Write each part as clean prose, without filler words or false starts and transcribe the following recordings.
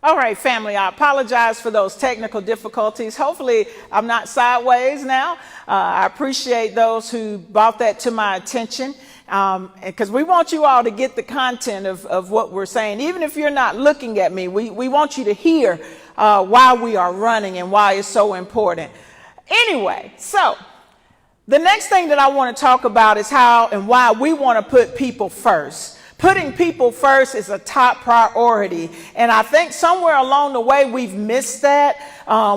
All right, family, I apologize for those technical difficulties. Hopefully, I'm not sideways now. I appreciate those who brought that to my attention, because we want you all to get the content of what we're saying. Even if you're not looking at me, we want you to hear why we are running and why it's so important. Anyway, so the next thing that I want to talk about is how and why we want to put people first. Putting people first is a top priority, and I think somewhere along the way we've missed that.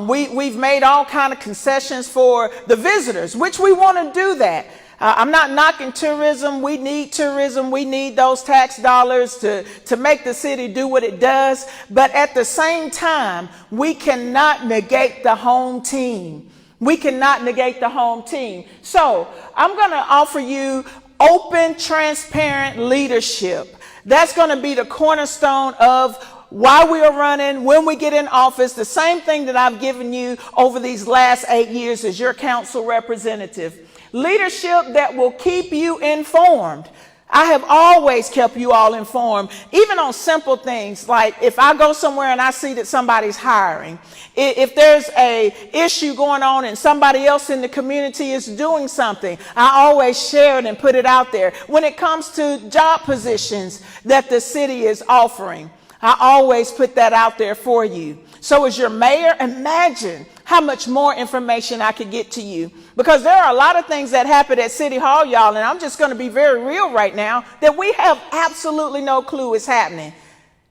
We've made all kind of concessions for the visitors, which we want to do that. I'm not knocking tourism. We need tourism. We need those tax dollars to make the city do what it does. But at the same time, we cannot negate the home team. We cannot negate the home team. So I'm going to offer you open, transparent leadership. That's going to be the cornerstone of why we are running, when we get in office, the same thing that I've given you over these last 8 years as your council representative. Leadership that will keep you informed. I have always kept you all informed, even on simple things like if I go somewhere and I see that somebody's hiring, if there's a issue going on and somebody else in the community is doing something, I always share it and put it out there. When it comes to job positions that the city is offering, I always put that out there for you. So as your mayor, imagine how much more information I could get to you. Because there are a lot of things that happen at City Hall, y'all, and I'm just going to be very real right now, that we have absolutely no clue is happening.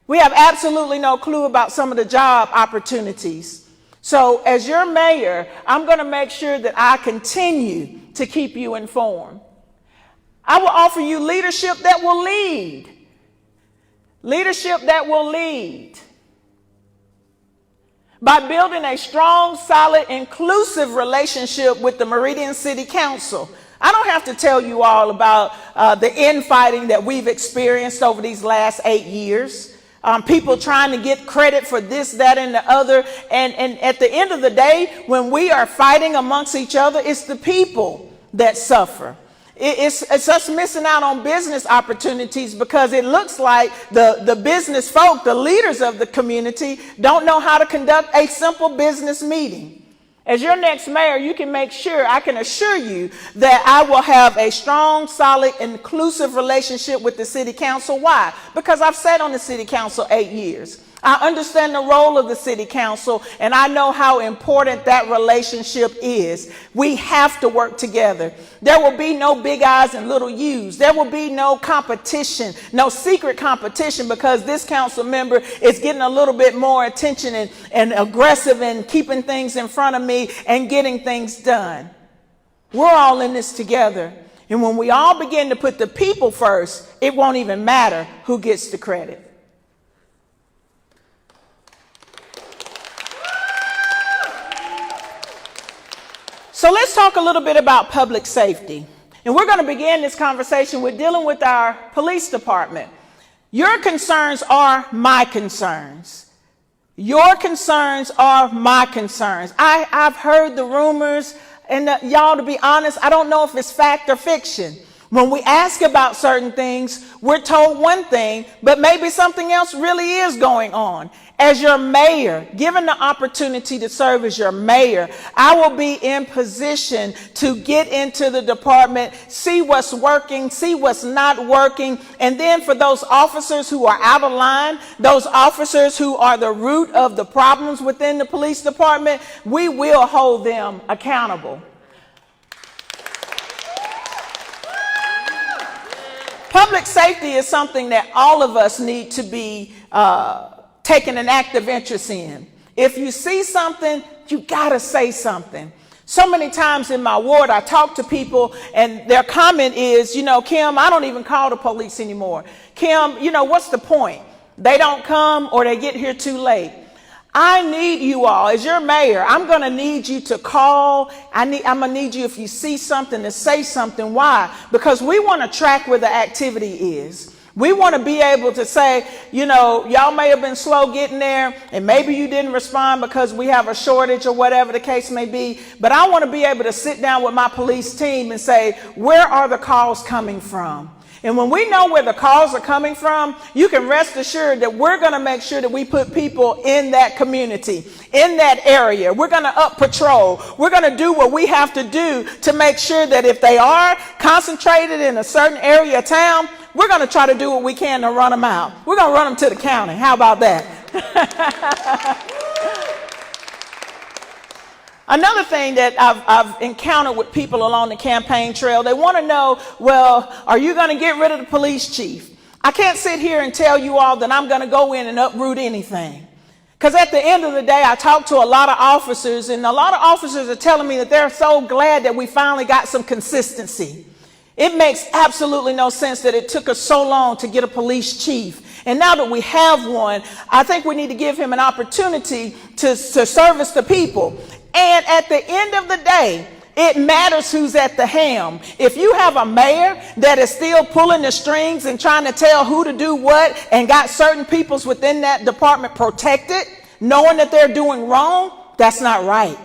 We have absolutely no clue about some of the job opportunities. So as your mayor, I'm going to make sure that I continue to keep you informed. I will offer you leadership that will lead. Leadership that will lead. By building a strong, solid, inclusive relationship with the Meridian City Council. I don't have to tell you all about the infighting that we've experienced over these last 8 years. People trying to get credit for this, that, and the other. And at the end of the day, when we are fighting amongst each other, it's the people that suffer. It's us missing out on business opportunities because it looks like the business folk, the leaders of the community, don't know how to conduct a simple business meeting. As your next mayor, you can make sure, I can assure you that I will have a strong, solid, inclusive relationship with the city council. Why? Because I've sat on the city council 8 years. I understand the role of the city council, and I know how important that relationship is. We have to work together. There will be no big I's and little U's. There will be no competition, no secret competition, because this council member is getting a little bit more attention and aggressive and keeping things in front of me and getting things done. We're all in this together. And when we all begin to put the people first, it won't even matter who gets the credit. So let's talk a little bit about public safety. And we're going to begin this conversation with dealing with our police department. Your concerns are my concerns. Your concerns are my concerns. I've heard the rumors, and y'all, to be honest, I don't know if it's fact or fiction. When we ask about certain things, we're told one thing, but maybe something else really is going on. As your mayor, given the opportunity to serve as your mayor, I will be in position to get into the department, see what's working, see what's not working. And then for those officers who are out of line, those officers who are the root of the problems within the police department, we will hold them accountable. Public safety is something that all of us need to be taking an active interest in. If you see something, you gotta say something. So many times in my ward, I talk to people and their comment is, Kim, I don't even call the police anymore. Kim, what's the point? They don't come or they get here too late. I need you all, as your mayor, I'm going to need you to call. I'm going to need you, if you see something, to say something. Why? Because we want to track where the activity is. We want to be able to say, y'all may have been slow getting there, and maybe you didn't respond because we have a shortage or whatever the case may be. But I want to be able to sit down with my police team and say, where are the calls coming from? And when we know where the calls are coming from, you can rest assured that we're going to make sure that we put people in that community, in that area. We're going to up patrol. We're going to do what we have to do to make sure that if they are concentrated in a certain area of town, we're going to try to do what we can to run them out. We're going to run them to the county. How about that? Another thing that I've encountered with people along the campaign trail, they want to know, well, are you going to get rid of the police chief? I can't sit here and tell you all that I'm going to go in and uproot anything. Because at the end of the day, I talk to a lot of officers, and a lot of officers are telling me that they're so glad that we finally got some consistency. It makes absolutely no sense that it took us so long to get a police chief. And now that we have one, I think we need to give him an opportunity to service the people. And at the end of the day, it matters who's at the helm. If you have a mayor that is still pulling the strings and trying to tell who to do what and got certain peoples within that department protected, knowing that they're doing wrong, that's not right.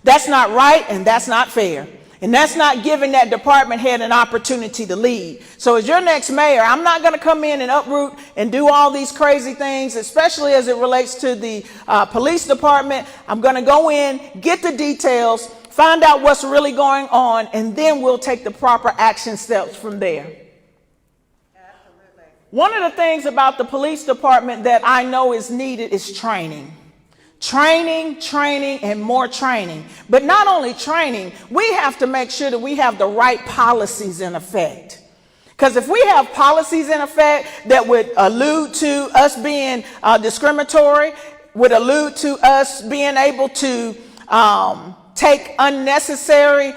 That's not right, and that's not fair. And that's not giving that department head an opportunity to lead. So as your next mayor, I'm not going to come in and uproot and do all these crazy things, especially as it relates to the police department. I'm going to go in, get the details, find out what's really going on, and then we'll take the proper action steps from there. Absolutely. One of the things about the police department that I know is needed is training. Training, and more training. But not only training, we have to make sure that we have the right policies in effect. Because if we have policies in effect that would allude to us being discriminatory, would allude to us being able to take unnecessary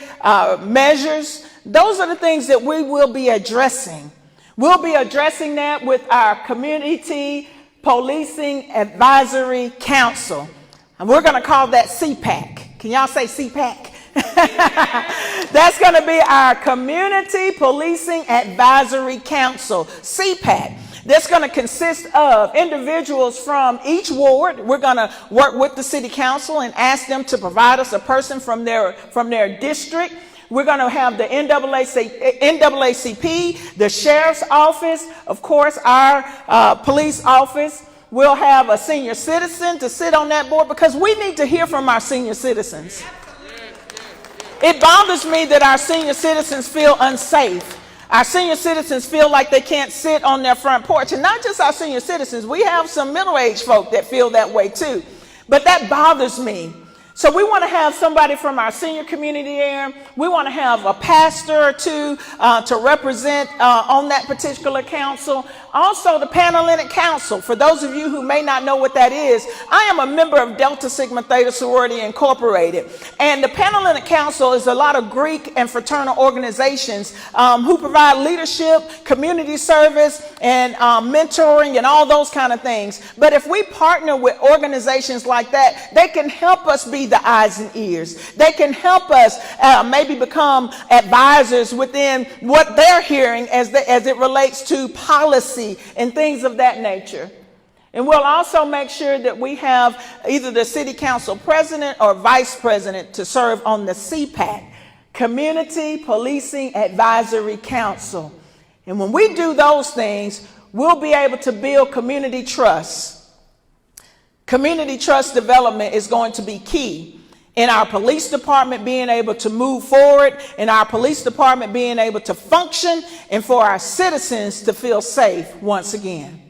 measures, those are the things that we will be addressing. We'll be addressing that with our Community Policing Advisory Council. And we're going to call that CPAC. Can y'all say CPAC? That's going to be our Community Policing Advisory Council, CPAC. That's going to consist of individuals from each ward. We're going to work with the city council and ask them to provide us a person from their district. We're going to have the NAACP, the sheriff's office, of course, our police office. We'll have a senior citizen to sit on that board because we need to hear from our senior citizens. It bothers me that our senior citizens feel unsafe. Our senior citizens feel like they can't sit on their front porch. And not just our senior citizens, we have some middle-aged folk that feel that way too. But that bothers me. So we want to have somebody from our senior community there. We want to have a pastor or two to represent on that particular council. Also, the Panhellenic Council. For those of you who may not know what that is, I am a member of Delta Sigma Theta Sorority Incorporated. And the Panhellenic Council is a lot of Greek and fraternal organizations who provide leadership, community service, and mentoring and all those kind of things. But if we partner with organizations like that, they can help us be the eyes and ears. They can help us maybe become advisors within what they're hearing as it relates to policy and things of that nature. And we'll also make sure that we have either the city council president or vice president to serve on the CPAC, Community Policing Advisory Council. And when we do those things, we'll be able to build community trust. Community trust development is going to be key in our police department being able to move forward, in our police department being able to function, and for our citizens to feel safe once again.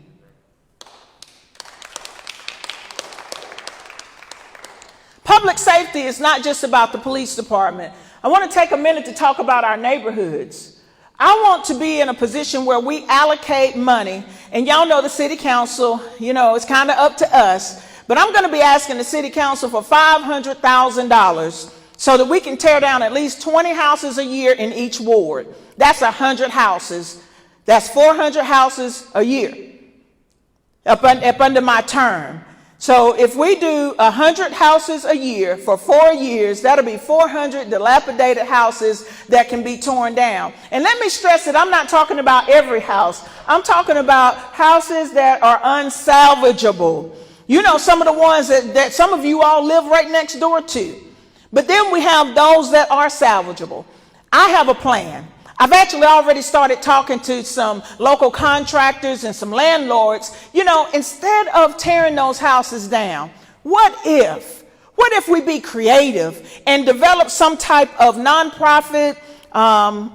Public safety is not just about the police department. I want to take a minute to talk about our neighborhoods. I want to be in a position where we allocate money, and y'all know the city council, it's kind of up to us. But I'm going to be asking the city council for $500,000 so that we can tear down at least 20 houses a year in each ward. That's 100 houses. That's 400 houses a year up under my term. So if we do 100 houses a year for 4 years, that'll be 400 dilapidated houses that can be torn down. And let me stress that I'm not talking about every house. I'm talking about houses that are unsalvageable. Some of the ones that some of you all live right next door to. But then we have those that are salvageable. I have a plan. I've actually already started talking to some local contractors and some landlords. Instead of tearing those houses down, what if we be creative and develop some type of nonprofit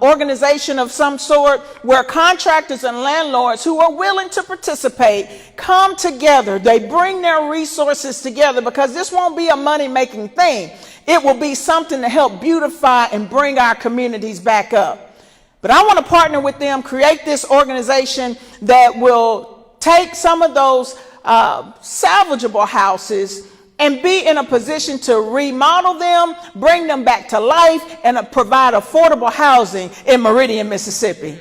organization of some sort where contractors and landlords who are willing to participate come together. They bring their resources together, because this won't be a money-making thing. It will be something to help beautify and bring our communities back up. But I want to partner with them, create this organization that will take some of those salvageable houses and be in a position to remodel them, bring them back to life, and provide affordable housing in Meridian, Mississippi.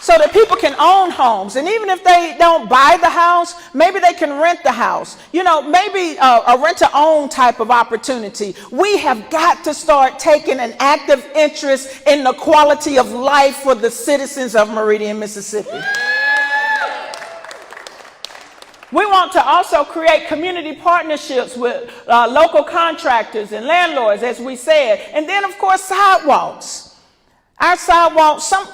So that people can own homes. And even if they don't buy the house, maybe they can rent the house. Maybe a rent-to-own type of opportunity. We have got to start taking an active interest in the quality of life for the citizens of Meridian, Mississippi. We want to also create community partnerships with local contractors and landlords, as we said. And then, of course, sidewalks. Our sidewalks, while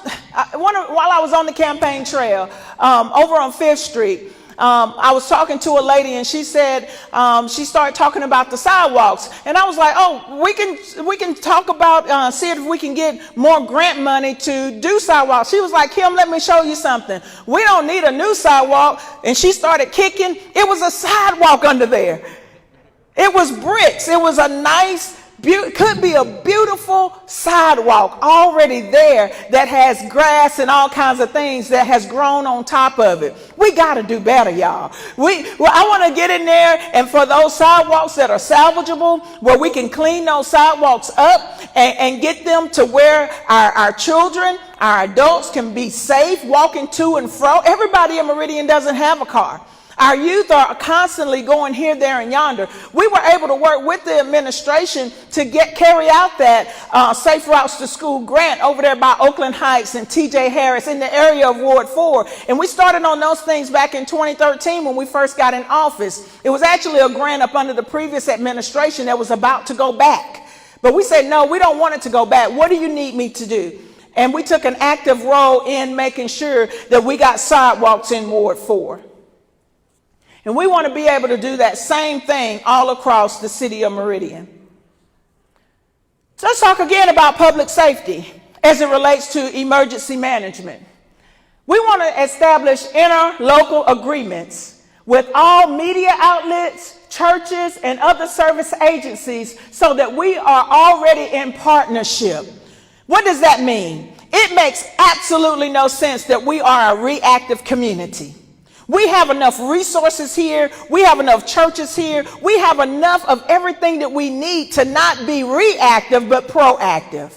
I was on the campaign trail over on 5th Street, I was talking to a lady, and she said she started talking about the sidewalks. And I was like, oh, we can talk about, see if we can get more grant money to do sidewalks. She was like, Kim, let me show you something. We don't need a new sidewalk. And she started kicking. It was a sidewalk under there. It was bricks. It was a nice, could be a beautiful sidewalk already there that has grass and all kinds of things that has grown on top of it. We got to do better, y'all. I want to get in there, and for those sidewalks that are salvageable, where we can clean those sidewalks up and get them to where our children, our adults can be safe walking to and fro. Everybody in Meridian doesn't have a car. Our youth are constantly going here, there, and yonder. We were able to work with the administration to carry out that Safe Routes to School grant over there by Oakland Heights and TJ Harris in the area of Ward 4. And we started on those things back in 2013 when we first got in office. It was actually a grant up under the previous administration that was about to go back. But we said, no, we don't want it to go back. What do you need me to do? And we took an active role in making sure that we got sidewalks in Ward 4. And we want to be able to do that same thing all across the city of Meridian. So let's talk again about public safety as it relates to emergency management. We want to establish interlocal agreements with all media outlets, churches, and other service agencies so that we are already in partnership. What does that mean? It makes absolutely no sense that we are a reactive community. We have enough resources here. We have enough churches here. We have enough of everything that we need to not be reactive, but proactive.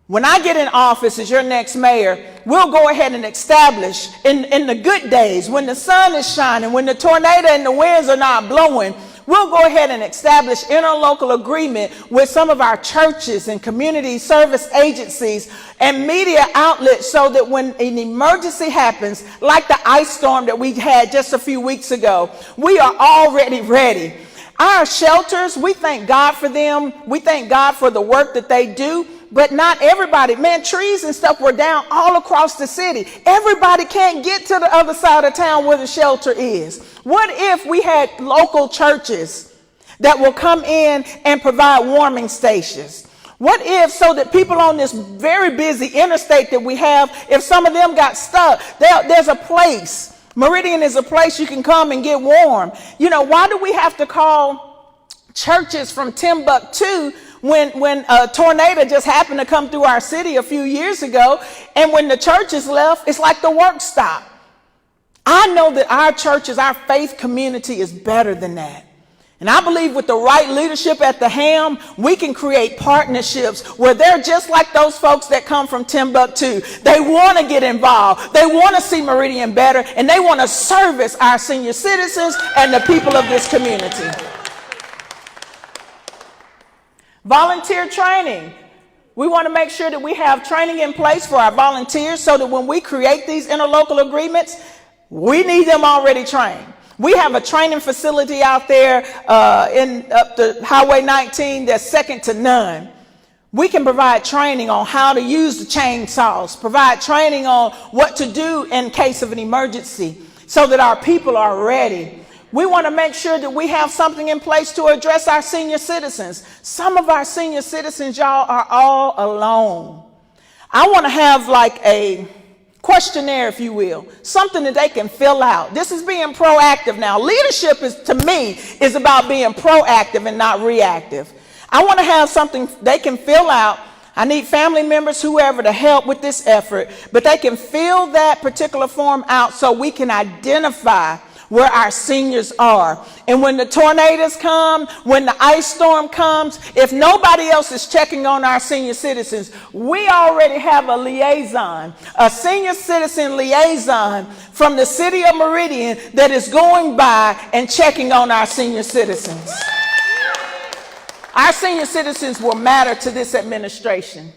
When I get in office as your next mayor, we'll go ahead and establish in the good days, when the sun is shining, when the tornado and the winds are not blowing, we'll go ahead and establish interlocal agreement with some of our churches and community service agencies and media outlets so that when an emergency happens, like the ice storm that we had just a few weeks ago, we are already ready. Our shelters, we thank God for them. We thank God for the work that they do. But not everybody. Man, trees and stuff were down all across the city. Everybody can't get to the other side of town where the shelter is. What if we had local churches that will come in and provide warming stations? What if, so that people on this very busy interstate that we have, if some of them got stuck, there's a place. Meridian is a place you can come and get warm. Why do we have to call churches from Timbuktu when a tornado just happened to come through our city a few years ago, and when the churches left, it's like the work stopped? I know that our churches, our faith community is better than that. And I believe with the right leadership at the helm, we can create partnerships where they're just like those folks that come from Timbuktu. They want to get involved. They want to see Meridian better, and they want to service our senior citizens and the people of this community. Volunteer training. We want to make sure that we have training in place for our volunteers so that when we create these interlocal agreements, we need them already trained. We have a training facility out there up the Highway 19 that's second to none. We can provide training on how to use the chainsaws, provide training on what to do in case of an emergency so that our people are ready. We want to make sure that we have something in place to address our senior citizens. Some of our senior citizens, y'all, are all alone. I want to have like a questionnaire, if you will, something that they can fill out. This is being proactive now. Leadership is, to me, is about being proactive and not reactive. I want to have something they can fill out. I need family members, whoever, to help with this effort, but they can fill that particular form out so we can identify where our seniors are. And when the tornadoes come, when the ice storm comes, if nobody else is checking on our senior citizens, we already have a liaison, a senior citizen liaison from the city of Meridian that is going by and checking on our senior citizens. Our senior citizens will matter to this administration,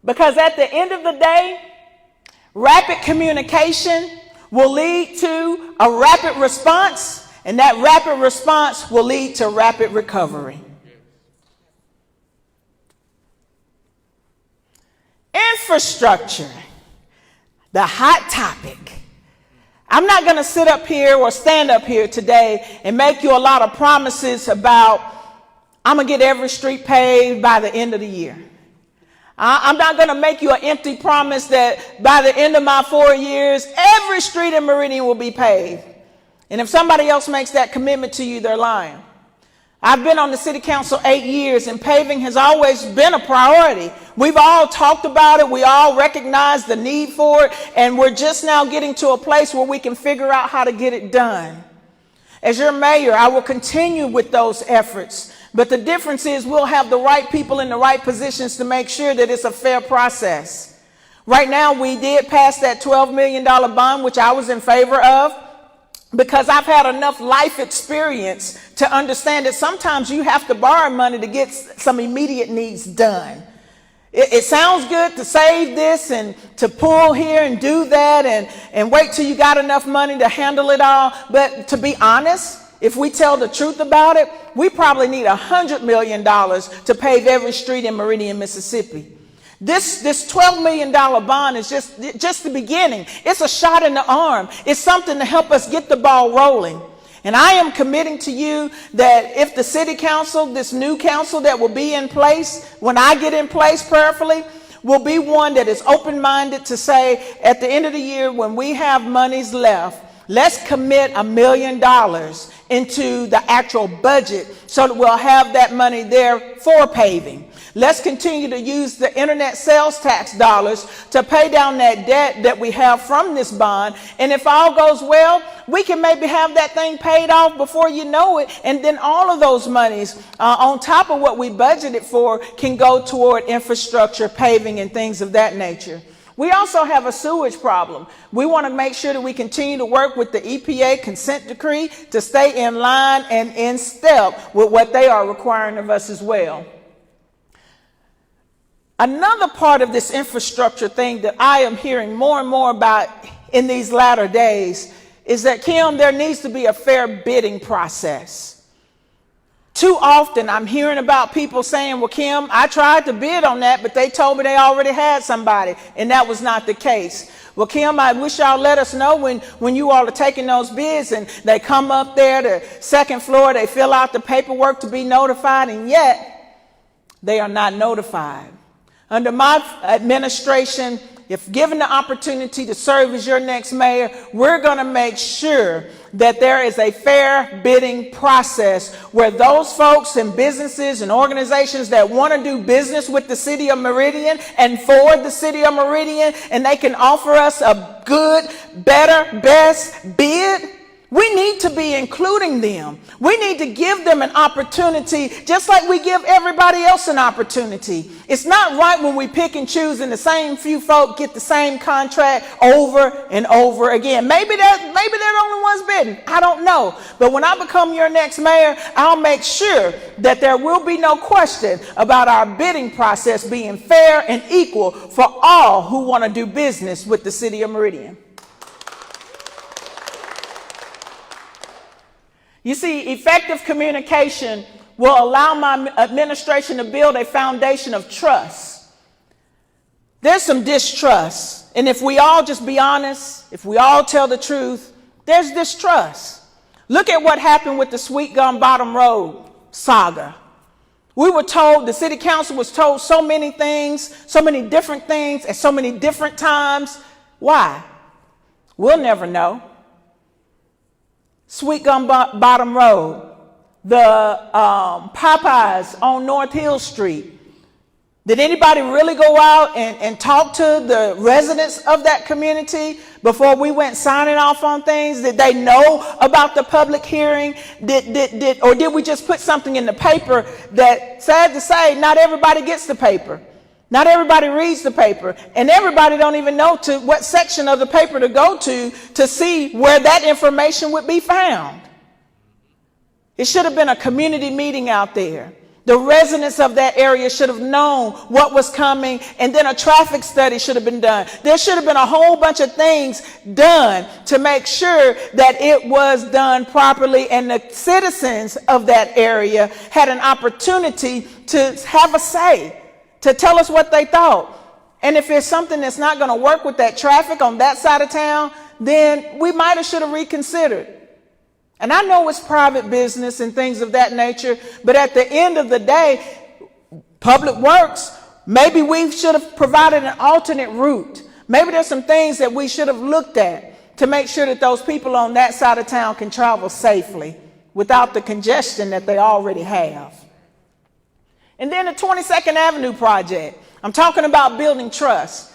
because at the end of the day, rapid communication will lead to a rapid response, and that rapid response will lead to rapid recovery. Infrastructure, the hot topic. I'm not going to sit up here or stand up here today and make you a lot of promises about I'm going to get every street paved by the end of the year. I'm not going to make you an empty promise that by the end of my 4 years, every street in Meridian will be paved. And if somebody else makes that commitment to you, they're lying. I've been on the city council 8 years, and paving has always been a priority. We've all talked about it. We all recognize the need for it. And we're just now getting to a place where we can figure out how to get it done. As your mayor, I will continue with those efforts. But the difference is we'll have the right people in the right positions to make sure that it's a fair process. Right now, we did pass that $12 million bond, which I was in favor of, because I've had enough life experience to understand that sometimes you have to borrow money to get some immediate needs done. It sounds good to save this and to pull here and do that and wait till you got enough money to handle it all. But to be honest, if we tell the truth about it, we probably need $100 million to pave every street in Meridian, Mississippi. This $12 million bond is just the beginning. It's a shot in the arm. It's something to help us get the ball rolling. And I am committing to you that if the city council, this new council that will be in place, when I get in place prayerfully, will be one that is open-minded to say at the end of the year when we have monies left, let's commit $1 million into the actual budget so that we'll have that money there for paving. Let's continue to use the internet sales tax dollars to pay down that debt that we have from this bond. And if all goes well, we can maybe have that thing paid off before you know it. And then all of those monies on top of what we budgeted for can go toward infrastructure, paving, and things of that nature. We also have a sewage problem. We want to make sure that we continue to work with the EPA consent decree to stay in line and in step with what they are requiring of us as well. Another part of this infrastructure thing that I am hearing more and more about in these latter days is that, Kim, there needs to be a fair bidding process. Too often I'm hearing about people saying, well, Kim, I tried to bid on that, but they told me they already had somebody, and that was not the case. Well, Kim, I wish y'all let us know when you all are taking those bids and they come up there to second floor, they fill out the paperwork to be notified, and yet they are not notified. Under my administration, if given the opportunity to serve as your next mayor, we're going to make sure that there is a fair bidding process where those folks and businesses and organizations that want to do business with the city of Meridian and for the city of Meridian, and they can offer us a good, better, best bid, we need to be including them. We need to give them an opportunity just like we give everybody else an opportunity. It's not right when we pick and choose and the same few folk get the same contract over and over again. Maybe they're the only ones bidding. I don't know. But when I become your next mayor, I'll make sure that there will be no question about our bidding process being fair and equal for all who want to do business with the city of Meridian. You see, effective communication will allow my administration to build a foundation of trust. There's some distrust. And if we all just be honest, if we all tell the truth, there's distrust. Look at what happened with the Sweet Gum Bottom Road saga. We were told, the city council was told so many things, so many different things at so many different times. Why? We'll never know. Sweet Gum Bottom Road, the Popeyes on North Hill Street. Did anybody really go out and talk to the residents of that community before we went signing off on things? Did they know about the public hearing? Or did we just put something in the paper that, sad to say, not everybody gets the paper? Not everybody reads the paper, and everybody don't even know to what section of the paper to go to see where that information would be found. It should have been a community meeting out there. The residents of that area should have known what was coming, and then a traffic study should have been done. There should have been a whole bunch of things done to make sure that it was done properly, and the citizens of that area had an opportunity to have a say, to tell us what they thought. And if it's something that's not going to work with that traffic on that side of town, then we might have should have reconsidered. And I know it's private business and things of that nature, but at the end of the day, Public Works, maybe we should have provided an alternate route. Maybe there's some things that we should have looked at to make sure that those people on that side of town can travel safely without the congestion that they already have. And then the 22nd Avenue project, I'm talking about building trust.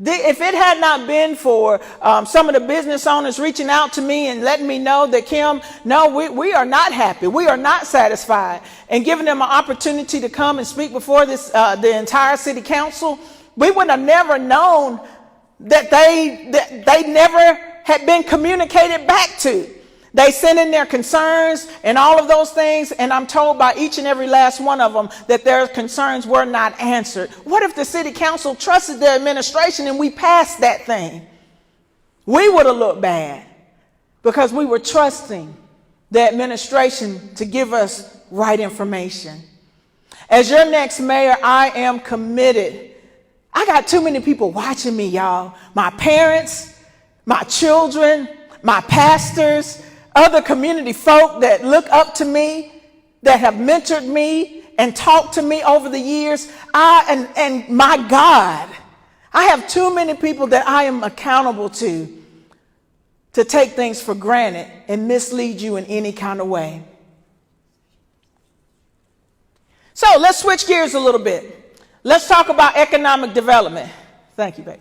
If it had not been for some of the business owners reaching out to me and letting me know that, Kim, no, we are not happy, we are not satisfied, and giving them an opportunity to come and speak before the entire city council, we would have never known that they never had been communicated back to. They sent in their concerns and all of those things, and I'm told by each and every last one of them that their concerns were not answered. What if the city council trusted the administration and we passed that thing? We would have looked bad because we were trusting the administration to give us right information. As your next mayor, I am committed. I got too many people watching me, y'all. My parents, my children, my pastors, other community folk that look up to me, that have mentored me and talked to me over the years. And my God, I have too many people that I am accountable to take things for granted and mislead you in any kind of way. So let's switch gears a little bit. Let's talk about economic development. Thank you, babe.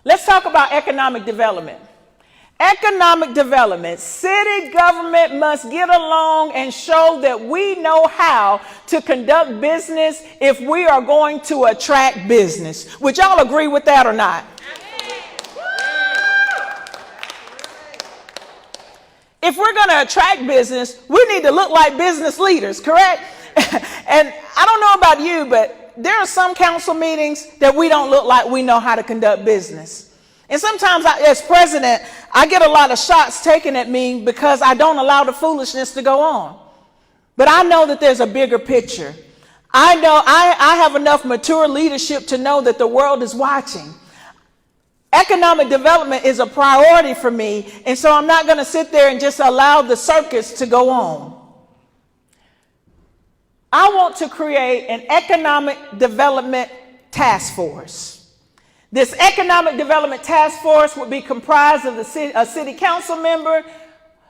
Let's talk about economic development. Economic development. City government must get along and show that we know how to conduct business if we are going to attract business. Would y'all agree with that or not? If we're going to attract business, we need to look like business leaders, correct? And I don't know about you, but there are some council meetings that we don't look like we know how to conduct business. And sometimes as president, I get a lot of shots taken at me because I don't allow the foolishness to go on. But I know that there's a bigger picture. I know I have enough mature leadership to know that the world is watching. Economic development is a priority for me, and so I'm not going to sit there and just allow the circus to go on. I want to create an economic development task force. This economic development task force would be comprised of a city council member,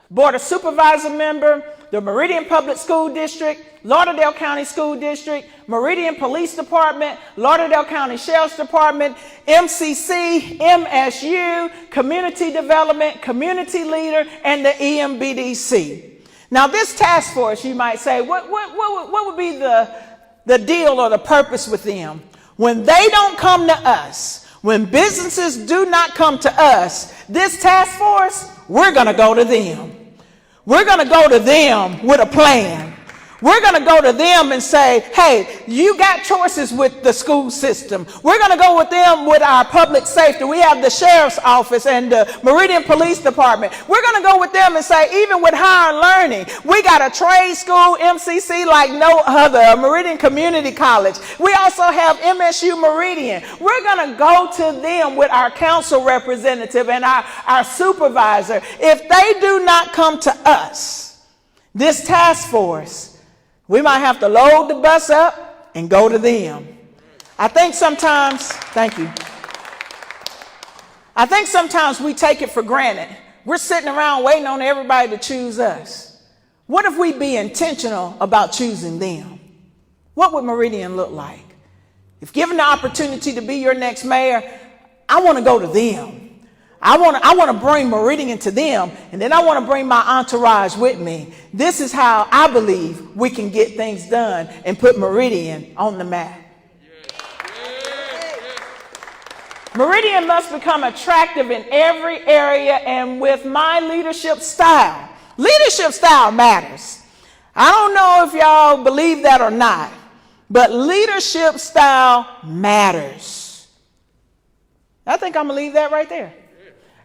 board of supervisor member, the Meridian Public School District, Lauderdale County School District, Meridian Police Department, Lauderdale County Sheriff's Department, MCC, MSU, Community Development, Community Leader, and the EMBDC. Now this task force, you might say, what would be the deal or the purpose with them? When they don't come to us, when businesses do not come to us, this task force, we're going to go to them. We're going to go to them with a plan. We're going to go to them and say, hey, you got choices with the school system. We're going to go with them with our public safety. We have the sheriff's office and the Meridian Police Department. We're going to go with them and say, even with higher learning, we got a trade school, MCC, like no other, Meridian Community College. We also have MSU Meridian. We're going to go to them with our council representative and our supervisor. If they do not come to us, this task force, we might have to load the bus up and go to them. I think sometimes we take it for granted. We're sitting around waiting on everybody to choose us. What if we be intentional about choosing them? What would Meridian look like? If given the opportunity to be your next mayor, I want to go to them. I want to bring Meridian to them, and then I want to bring my entourage with me. This is how I believe we can get things done and put Meridian on the map. Meridian must become attractive in every area and with my leadership style. Leadership style matters. I don't know if y'all believe that or not, but leadership style matters. I think I'm going to leave that right there.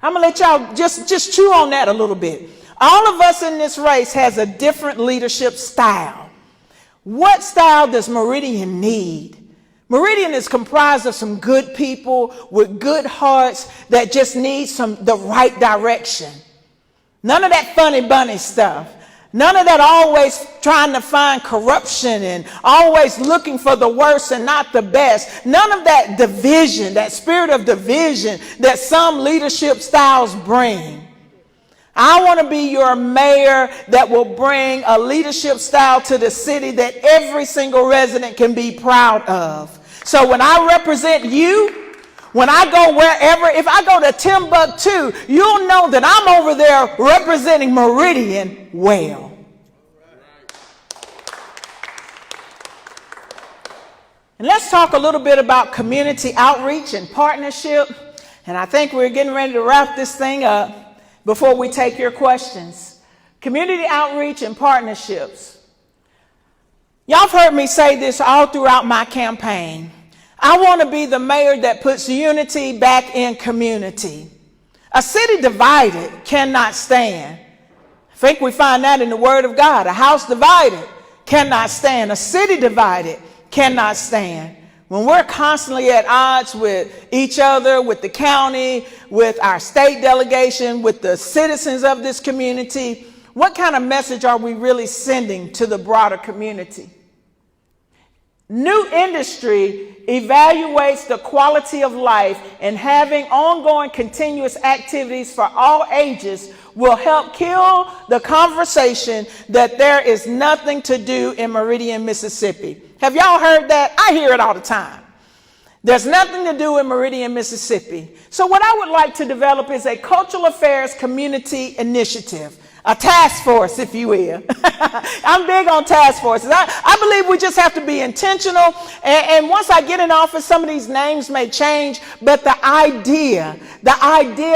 I'm going to let y'all just chew on that a little bit. All of us in this race has a different leadership style. What style does Meridian need? Meridian is comprised of some good people with good hearts that just need the right direction. None of that funny bunny stuff. None of that always trying to find corruption and always looking for the worst and not the best. None of that division, that spirit of division that some leadership styles bring. I want to be your mayor that will bring a leadership style to the city that every single resident can be proud of. So when I represent you, when I go wherever, if I go to Timbuktu, you'll know that I'm over there representing Meridian well. And let's talk a little bit about community outreach and partnership. And I think we're getting ready to wrap this thing up before we take your questions. Community outreach and partnerships. Y'all have heard me say this all throughout my campaign. I want to be the mayor that puts unity back in community. A city divided cannot stand. I think we find that in the Word of God. A house divided cannot stand. A city divided cannot stand. When we're constantly at odds with each other, with the county, with our state delegation, with the citizens of this community, what kind of message are we really sending to the broader community? New industry evaluates the quality of life, and having ongoing continuous activities for all ages will help kill the conversation that there is nothing to do in Meridian, Mississippi. Have y'all heard that? I hear it all the time. There's nothing to do in Meridian, Mississippi. So what I would like to develop is a cultural affairs community initiative. A task force, if you will. I'm big on task forces. I believe we just have to be intentional. And once I get in office, some of these names may change. But the idea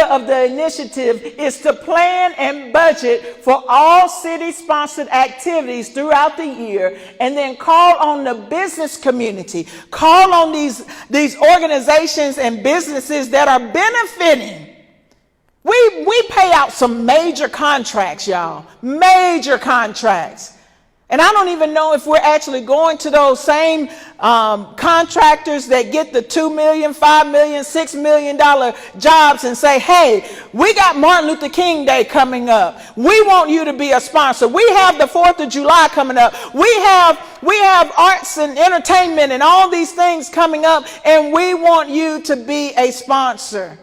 of the initiative is to plan and budget for all city-sponsored activities throughout the year, and then call on the business community, call on these organizations and businesses that are benefiting. We pay out some major contracts, y'all. Major contracts. And I don't even know if we're actually going to those same contractors that get the $2 million, $5 million, $6 million jobs and say, hey, we got Martin Luther King Day coming up. We want you to be a sponsor. We have the 4th of July coming up. We have arts and entertainment and all these things coming up, and we want you to be a sponsor.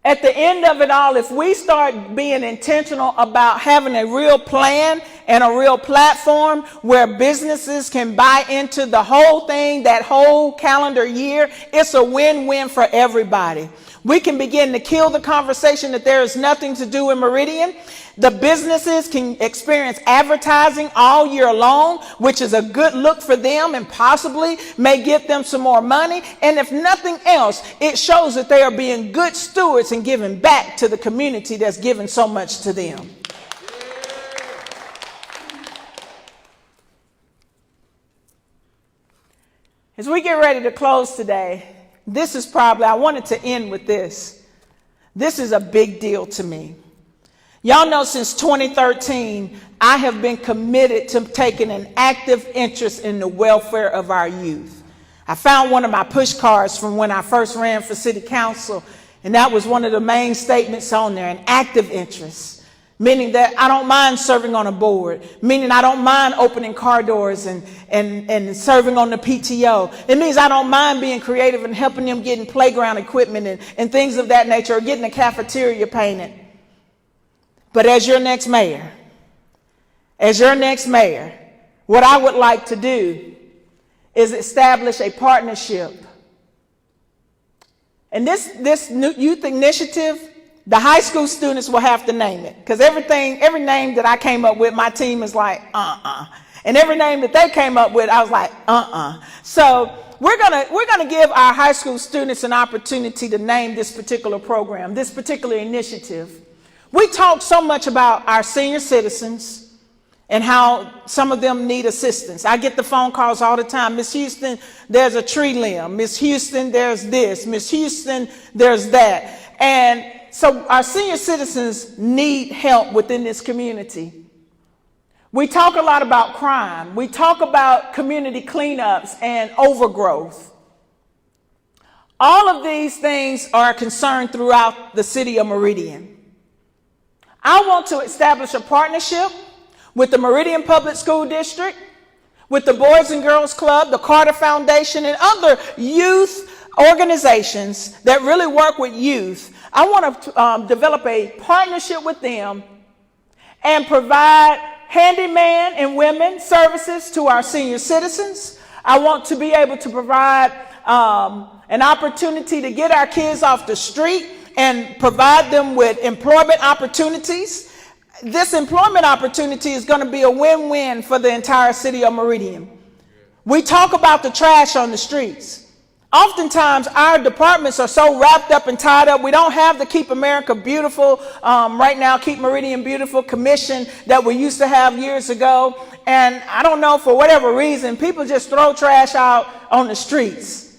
At the end of it all, if we start being intentional about having a real plan and a real platform where businesses can buy into the whole thing, that whole calendar year, it's a win-win for everybody. We can begin to kill the conversation that there is nothing to do in Meridian. The businesses can experience advertising all year long, which is a good look for them and possibly may get them some more money. And if nothing else, it shows that they are being good stewards and giving back to the community that's given so much to them. As we get ready to close today, I wanted to end with this. This is a big deal to me. Y'all know since 2013, I have been committed to taking an active interest in the welfare of our youth. I found one of my push cards from when I first ran for city council, and that was one of the main statements on there, an active interest, meaning that I don't mind serving on a board, meaning I don't mind opening car doors and serving on the PTO. It means I don't mind being creative and helping them getting playground equipment and things of that nature, or getting the cafeteria painted. But as your next mayor, what I would like to do is establish a partnership. And this new youth initiative, the high school students will have to name it, because every name that I came up with, my team is like, and every name that they came up with, I was like, So we're gonna give our high school students an opportunity to name this particular program, this particular initiative. We talk so much about our senior citizens and how some of them need assistance. I get the phone calls all the time. Miss Houston, there's a tree limb. Miss Houston, there's this. Miss Houston, there's that. And so our senior citizens need help within this community. We talk a lot about crime. We talk about community cleanups and overgrowth. All of these things are a concern throughout the city of Meridian. I want to establish a partnership with the Meridian Public School District, with the Boys and Girls Club, the Carter Foundation, and other youth organizations that really work with youth. I want to develop a partnership with them and provide handyman and women services to our senior citizens. I want to be able to provide an opportunity to get our kids off the street and provide them with employment opportunities. This employment opportunity is going to be a win-win for the entire city of Meridian. We talk about the trash on the streets. Oftentimes, our departments are so wrapped up and tied up. We don't have the Keep America Beautiful, right now, Keep Meridian Beautiful commission that we used to have years ago. And I don't know, for whatever reason, people just throw trash out on the streets.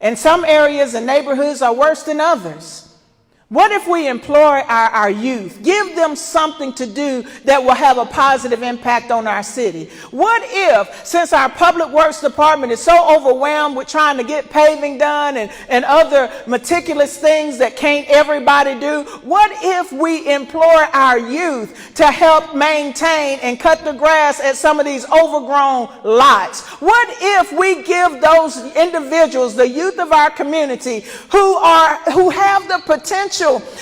And some areas and neighborhoods are worse than others. What if we employ our youth, give them something to do that will have a positive impact on our city? What if, since our public works department is so overwhelmed with trying to get paving done and other meticulous things that can't everybody do, what if we employ our youth to help maintain and cut the grass at some of these overgrown lots? What if we give those individuals, the youth of our community, who have the potential,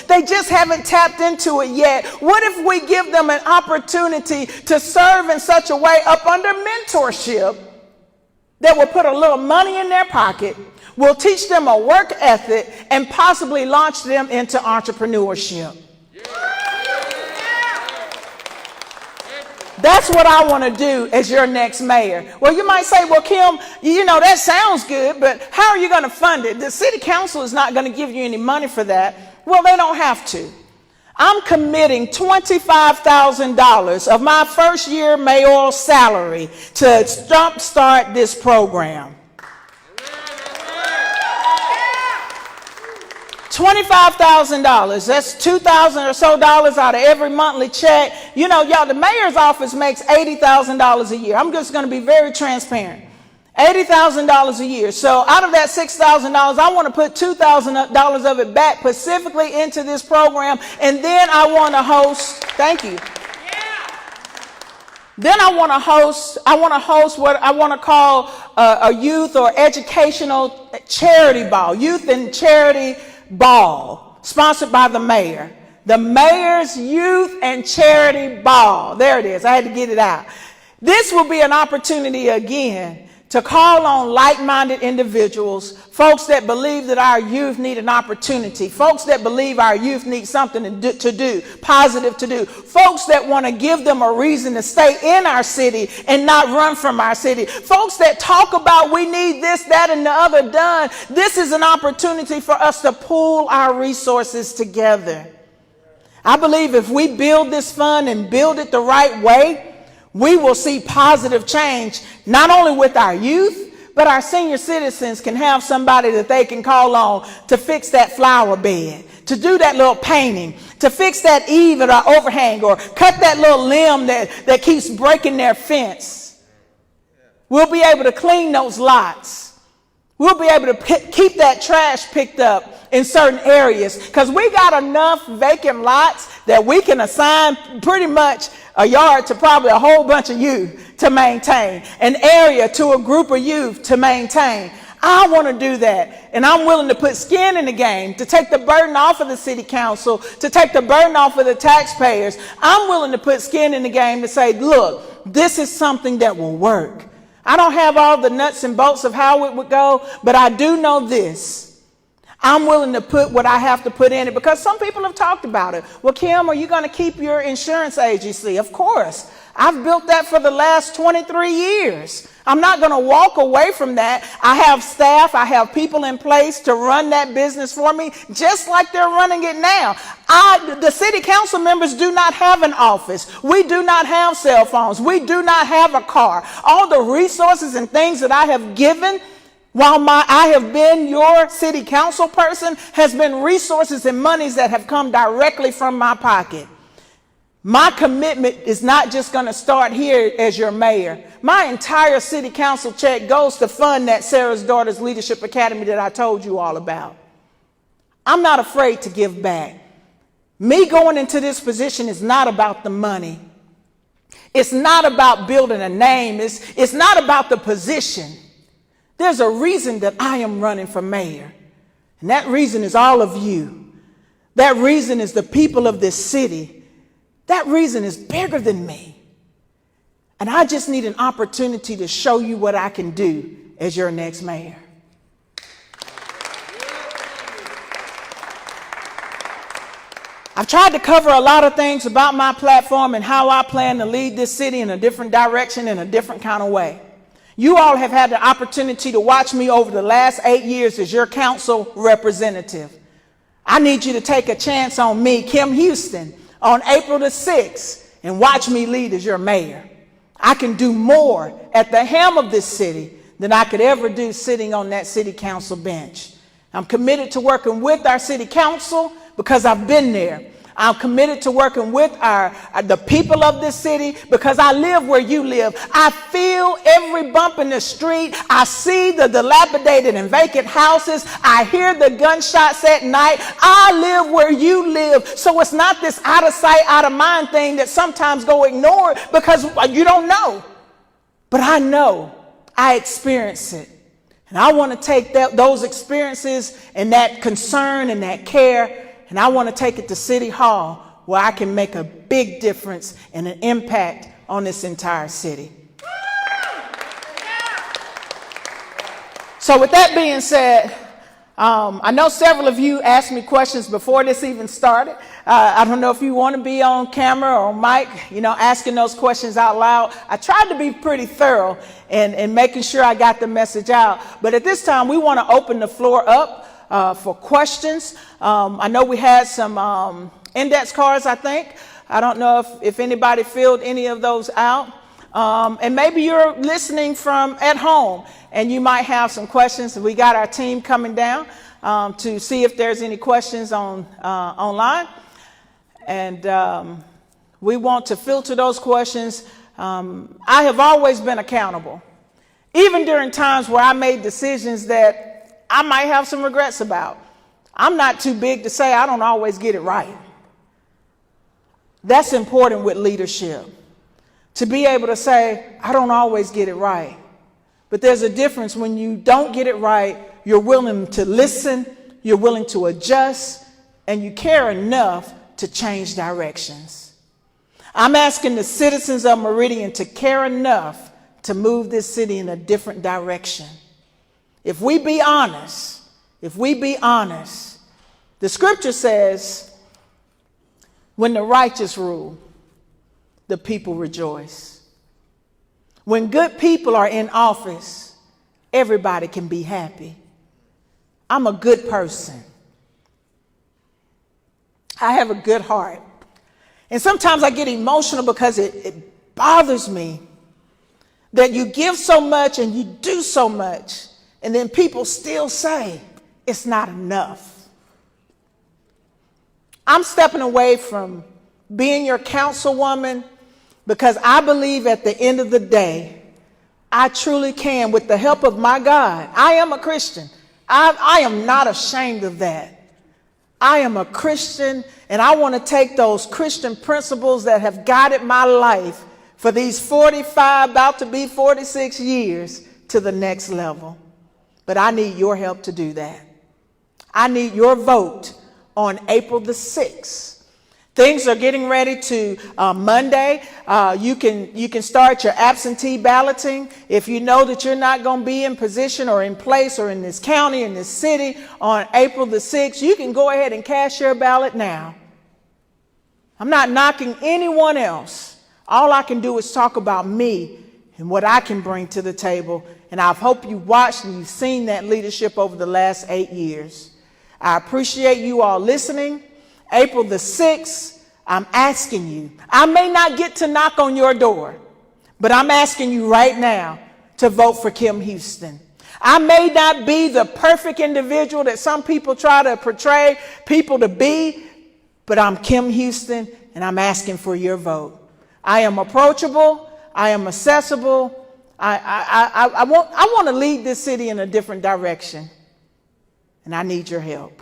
they just haven't tapped into it yet, what if we give them an opportunity to serve in such a way up under mentorship that will put a little money in their pocket, will teach them a work ethic, and possibly launch them into entrepreneurship? That's what I want to do as your next mayor. Well, you might say, well, Kim, that sounds good, but how are you going to fund it? The city council is not going to give you any money for that. Well, they don't have to. I'm committing $25,000 of my first year mayoral salary to jumpstart this program. $25,000. That's $2,000 or so out of every monthly check. Y'all, the mayor's office makes $80,000 a year. I'm just going to be very transparent. $80,000 a year. So out of that $6,000, I want to put $2,000 of it back specifically into this program. And then I want to host, thank you. Then I want to host what I want to call a youth or educational charity ball, youth and charity ball, sponsored by the mayor. The mayor's youth and charity ball. There it is. I had to get it out. This will be an opportunity again to call on like-minded individuals, folks that believe that our youth need an opportunity, folks that believe our youth need something to do, positive to do, folks that want to give them a reason to stay in our city and not run from our city, folks that talk about we need this, that, and the other done. This is an opportunity for us to pool our resources together. I believe if we build this fund and build it the right way, we will see positive change, not only with our youth, But our senior citizens can have somebody that they can call on to fix that flower bed, to do that little painting, to fix that eave or overhang, or cut that little limb that keeps breaking their fence. We'll be able to clean those lots. We'll be able to keep that trash picked up in certain areas, because we got enough vacant lots that we can assign pretty much a yard to probably a whole bunch of youth to maintain, an area to a group of youth to maintain. I want to do that, and I'm willing to put skin in the game, to take the burden off of the city council, to take the burden off of the taxpayers. I'm willing to put skin in the game to say, look, this is something that will work. I don't have all the nuts and bolts of how it would go, but I do know this. I'm willing to put what I have to put in it, because some people have talked about it. Well, Kim, are you going to keep your insurance agency? Of course. I've built that for the last 23 years. I'm not going to walk away from that. I have staff. I have people in place to run that business for me, just like they're running it now. The city council members do not have an office. We do not have cell phones. We do not have a car. All the resources and things that I have given while I have been your city council person has been resources and monies that have come directly from my pocket. My commitment is not just going to start here as your mayor. My entire city council check goes to fund that Sarah's Daughters Leadership Academy that I told you all about. I'm not afraid to give back. Me going into this position is not about the money. It's not about building a name. It's not about the position. There's a reason that I am running for mayor, and that reason is all of you. That reason is the people of this city. That reason is bigger than me. And I just need an opportunity to show you what I can do as your next mayor. I've tried to cover a lot of things about my platform and how I plan to lead this city in a different direction, in a different kind of way. You all have had the opportunity to watch me over the last 8 years as your council representative. I need you to take a chance on me, Kim Houston, on April the 6th, and watch me lead as your mayor. I can do more at the helm of this city than I could ever do sitting on that city council bench. I'm committed to working with our city council because I've been there. I'm committed to working with the people of this city because I live where you live. I feel every bump in the street. I see the dilapidated and vacant houses. I hear the gunshots at night. I live where you live. So it's not this out of sight, out of mind thing that sometimes go ignored because you don't know. But I know. I experience it. And I want to take those experiences and that concern and that care, and I want to take it to City Hall where I can make a big difference and an impact on this entire city. So with that being said, I know several of you asked me questions before this even started. I don't know if you want to be on camera or mic, asking those questions out loud. I tried to be pretty thorough in making sure I got the message out. But at this time, we want to open the floor up for questions. I know we had some index cards, I think. I don't know if anybody filled any of those out. And maybe you're listening from at home and you might have some questions. We got our team coming down to see if there's any questions online. And we want to filter those questions. I have always been accountable, even during times where I made decisions that I might have some regrets about. I'm not too big to say I don't always get it right. That's important with leadership, to be able to say, I don't always get it right. But there's a difference when you don't get it right, you're willing to listen, you're willing to adjust, and you care enough to change directions. I'm asking the citizens of Meridian to care enough to move this city in a different direction. If we be honest, the scripture says, when the righteous rule, the people rejoice. When good people are in office, everybody can be happy. I'm a good person. I have a good heart. And sometimes I get emotional because it bothers me that you give so much and you do so much, and then people still say it's not enough. I'm stepping away from being your councilwoman because I believe at the end of the day, I truly can, with the help of my God. I am a Christian. I am not ashamed of that. I am a Christian, and I want to take those Christian principles that have guided my life for these 45, about to be 46 years to the next level. But I need your help to do that. I need your vote on April the 6th. Things are getting ready to Monday. You can start your absentee balloting. If you know that you're not going to be in position or in place or in this county, in this city on April the 6th, you can go ahead and cast your ballot now. I'm not knocking anyone else. All I can do is talk about me and what I can bring to the table. And I hope you watched and you've seen that leadership over the last 8 years. I appreciate you all listening. April the 6th, I'm asking you. I may not get to knock on your door, but I'm asking you right now to vote for Kim Houston. I may not be the perfect individual that some people try to portray people to be, but I'm Kim Houston, and I'm asking for your vote. I am approachable. I am accessible. I want to lead this city in a different direction, and I need your help.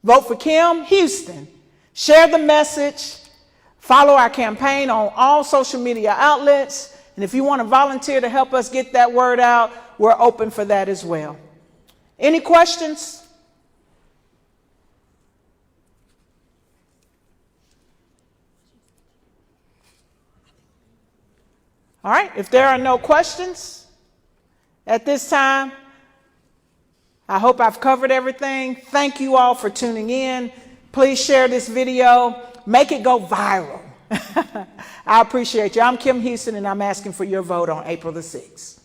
Vote for Kim Houston. Share the message. Follow our campaign on all social media outlets. And if you want to volunteer to help us get that word out, we're open for that as well. Any questions? All right. If there are no questions at this time, I hope I've covered everything. Thank you all for tuning in. Please share this video. Make it go viral. I appreciate you. I'm Kim Houston, and I'm asking for your vote on April the 6th.